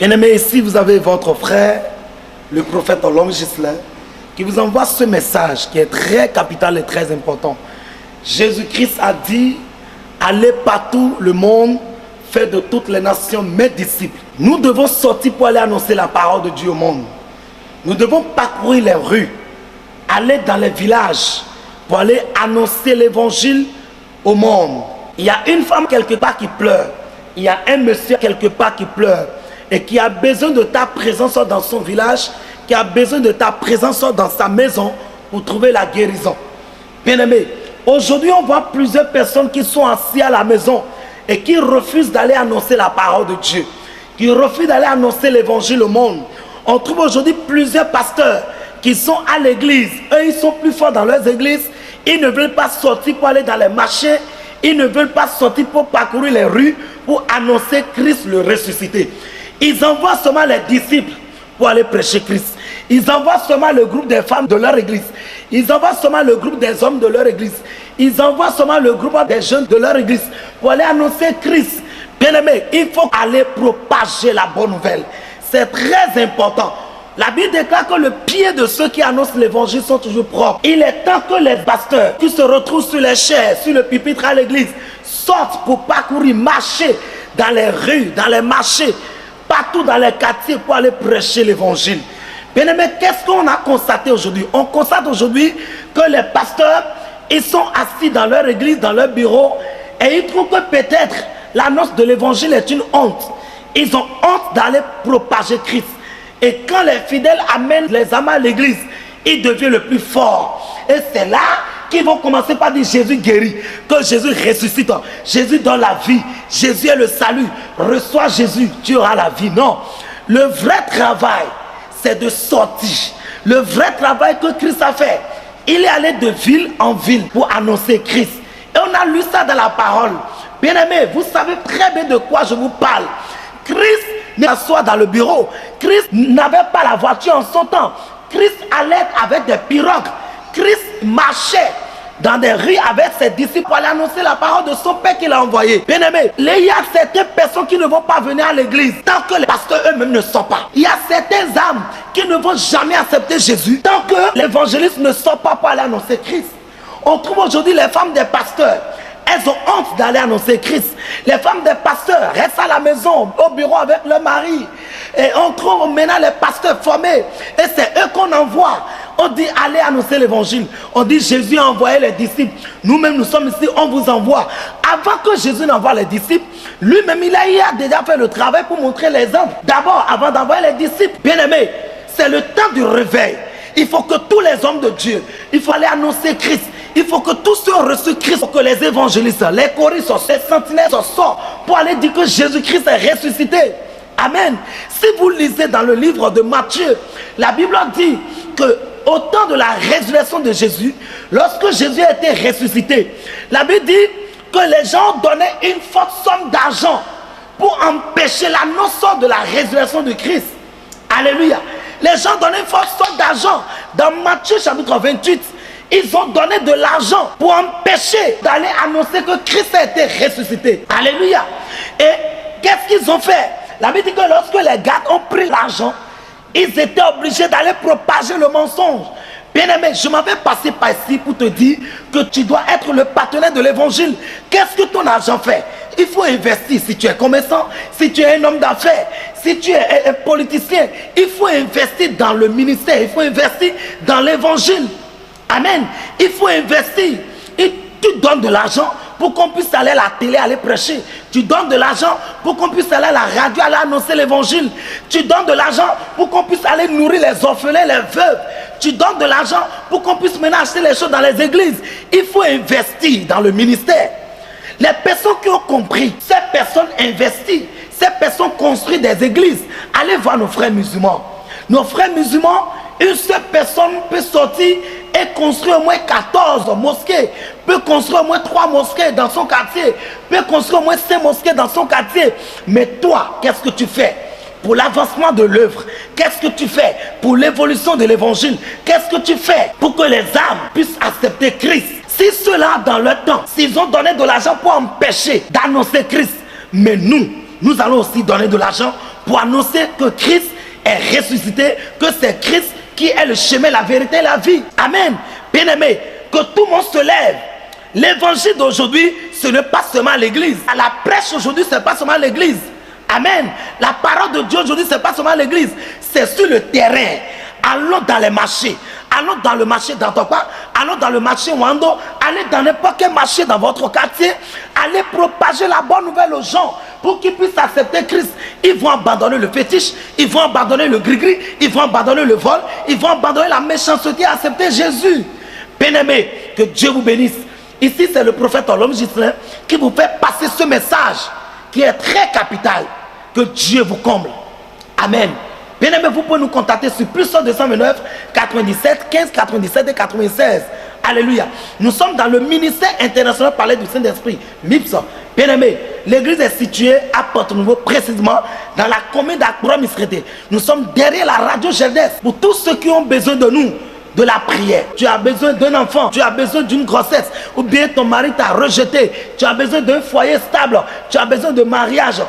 Bien-aimés, ici vous avez votre frère, le prophète Olom Gislain, qui vous envoie ce message qui est très capital et très important. Jésus-Christ a dit, allez partout le monde, faites de toutes les nations mes disciples. Nous devons sortir pour aller annoncer la parole de Dieu au monde. Nous devons parcourir les rues, aller dans les villages pour aller annoncer l'évangile au monde. Il y a une femme quelque part qui pleure. Il y a un monsieur quelque part qui pleure et qui a besoin de ta présence dans son village, qui a besoin de ta présence dans sa maison pour trouver la guérison. Bien-aimés, aujourd'hui on voit plusieurs personnes qui sont assises à la maison et qui refusent d'aller annoncer la parole de Dieu, qui refusent d'aller annoncer l'évangile au monde. On trouve aujourd'hui plusieurs pasteurs qui sont à l'église. Eux, ils sont plus forts dans leurs églises. Ils ne veulent pas sortir pour aller dans les marchés. Ils ne veulent pas sortir pour parcourir les rues pour annoncer Christ le ressuscité. Ils envoient seulement les disciples pour aller prêcher Christ. Ils envoient seulement le groupe des femmes de leur église. Ils envoient seulement le groupe des hommes de leur église. Ils envoient seulement le groupe des jeunes de leur église pour aller annoncer Christ. Bien-aimés, il faut aller propager la bonne nouvelle. C'est très important. La Bible déclare que le pied de ceux qui annoncent l'évangile sont toujours propres. Il est temps que les pasteurs qui se retrouvent sur les chaises, sur le pupitre à l'église, sortent pour parcourir, marcher dans les rues, dans les marchés, partout dans les quartiers pour aller prêcher l'évangile. Bien-aimés, qu'est-ce qu'on a constaté aujourd'hui? On constate aujourd'hui que les pasteurs, ils sont assis dans leur église, dans leur bureau, et ils trouvent que peut-être l'annonce de l'évangile est une honte. Ils ont honte d'aller propager Christ. Et quand les fidèles amènent les âmes à l'église, ils deviennent le plus fort. Et c'est là qu'ils vont commencer par dire Jésus guérit, que Jésus ressuscite, Jésus donne la vie, Jésus est le salut, reçois Jésus, tu auras la vie. Non, le vrai travail, c'est de sortir. Le vrai travail que Christ a fait, il est allé de ville en ville pour annoncer Christ. Et on a lu ça dans la parole. Bien-aimés, vous savez très bien de quoi je vous parle. Christ n'assoit dans le bureau. Christ n'avait pas la voiture en son temps. Christ allait avec des pirogues. Christ marchait dans des rues avec ses disciples pour aller annoncer la parole de son Père qu'il a envoyé. Bien-aimé, il y a certaines personnes qui ne vont pas venir à l'église tant que les pasteurs eux-mêmes ne sortent pas. Il y a certaines âmes qui ne vont jamais accepter Jésus tant que l'évangéliste ne sort pas pour aller annoncer Christ. On trouve aujourd'hui les femmes des pasteurs. Elles ont honte d'aller annoncer Christ. Les femmes des pasteurs restent à la maison, au bureau avec leur mari. Et on trouve maintenant les pasteurs formés. Et c'est eux qu'on envoie. On dit allez annoncer l'évangile. On dit Jésus a envoyé les disciples. Nous-mêmes nous sommes ici, on vous envoie. Avant que Jésus n'envoie les disciples, lui-même il a déjà fait le travail pour montrer l'exemple. D'abord, avant d'envoyer les disciples, bien-aimés, c'est le temps du réveil. Il faut que tous les hommes de Dieu, il faut aller annoncer Christ. Il faut que tous ceux qui ont reçu Christ, que les évangélistes, les choristes, les sentinelles sortent pour aller dire que Jésus-Christ est ressuscité. Amen. Si vous lisez dans le livre de Matthieu, la Bible dit que au temps de la résurrection de Jésus, lorsque Jésus a été ressuscité, la Bible dit que les gens donnaient une forte somme d'argent pour empêcher l'annonce de la résurrection de Christ. Alléluia. Les gens donnaient une forte somme d'argent. Dans Matthieu chapitre 28, ils ont donné de l'argent pour empêcher d'aller annoncer que Christ a été ressuscité. Alléluia. Et qu'est-ce qu'ils ont fait? La Bible dit que lorsque les gardes ont pris l'argent, ils étaient obligés d'aller propager le mensonge. Bien-aimé, je m'avais passé par ici pour te dire que tu dois être le partenaire de l'évangile. Qu'est-ce que ton argent fait? Il faut investir. Si tu es commerçant, si tu es un homme d'affaires, si tu es un politicien, il faut investir dans le ministère, il faut investir dans l'évangile. Amen. Il faut investir. Et tu donnes de l'argent pour qu'on puisse aller à la télé, aller prêcher. Tu donnes de l'argent pour qu'on puisse aller à la radio, aller annoncer l'évangile. Tu donnes de l'argent pour qu'on puisse aller nourrir les orphelins, les veuves. Tu donnes de l'argent pour qu'on puisse maintenant acheter les choses dans les églises. Il faut investir dans le ministère. Les personnes qui ont compris, ces personnes investissent, ces personnes construisent des églises. Allez voir nos frères musulmans. Nos frères musulmans, une seule personne peut sortir et construire au moins 14 mosquées, peut construire au moins 3 mosquées dans son quartier, peut construire au moins 5 mosquées dans son quartier. Mais toi, qu'est-ce que tu fais pour l'avancement de l'œuvre? Qu'est-ce que tu fais pour l'évolution de l'évangile? Qu'est-ce que tu fais pour que les âmes puissent accepter Christ? Si ceux-là, dans leur temps, s'ils ont donné de l'argent pour empêcher d'annoncer Christ, mais nous allons aussi donner de l'argent pour annoncer que Christ est ressuscité, que c'est Christ qui est le chemin, la vérité et la vie. Amen. Bien-aimé, que tout le monde se lève. L'évangile d'aujourd'hui, ce n'est pas seulement l'église. La prêche aujourd'hui, ce n'est pas seulement l'église. Amen. La parole de Dieu aujourd'hui, ce n'est pas seulement l'église. C'est sur le terrain. Allons dans les marchés. Allons dans le marché d'Antopa. Allons dans le marché Wando. Allez dans n'importe quel marché dans votre quartier. Allez propager la bonne nouvelle aux gens pour qu'ils puissent accepter Christ. Ils vont abandonner le fétiche. Ils vont abandonner le gris-gris. Ils vont abandonner le vol. Ils vont abandonner la méchanceté et accepter Jésus. Bien-aimés, que Dieu vous bénisse. Ici, c'est le prophète Olom Ghislain qui vous fait passer ce message qui est très capital. Que Dieu vous comble. Amen. Bien aimé, vous pouvez nous contacter sur plus 229 97 15 97 et 96. Alléluia. Nous sommes dans le ministère international parler du Saint-Esprit. MIPS. Bien aimé, l'église est située à Porte-Nouveau, précisément dans la commune d'Akbouram-Isrété. Nous sommes derrière la radio Jeunesse. Pour tous ceux qui ont besoin de nous, de la prière. Tu as besoin d'un enfant, tu as besoin d'une grossesse, ou bien ton mari t'a rejeté, tu as besoin d'un foyer stable, tu as besoin de mariage.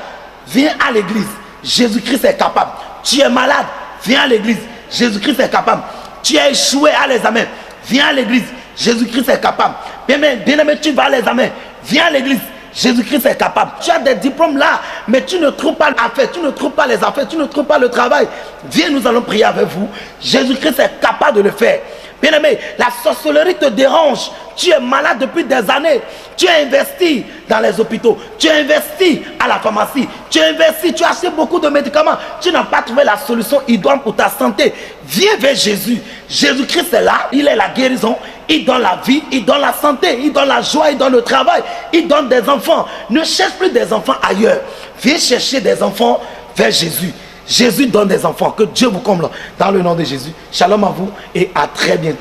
Viens à l'église. Jésus-Christ est capable. Tu es malade, viens à l'église. Jésus-Christ est capable. Tu as échoué à l'examen, viens à l'église. Jésus-Christ est capable. Bien-aimé, tu vas à l'examen, viens à l'église. Jésus-Christ est capable. Tu as des diplômes là, mais tu ne trouves pas l'affaire, tu ne trouves pas les affaires, tu ne trouves pas le travail. Viens, nous allons prier avec vous. Jésus-Christ est capable de le faire. Bien-aimé, la sorcellerie te dérange. Tu es malade depuis des années. Tu as investi dans les hôpitaux. Tu as investi à la pharmacie. Tu as investi, tu as acheté beaucoup de médicaments. Tu n'as pas trouvé la solution idoine pour ta santé. Viens vers Jésus. Jésus-Christ est là. Il est la guérison. Il donne la vie. Il donne la santé. Il donne la joie. Il donne le travail. Il donne des enfants. Ne cherche plus des enfants ailleurs. Viens chercher des enfants vers Jésus. Jésus donne des enfants. Que Dieu vous comble dans le nom de Jésus. Shalom à vous et à très bientôt.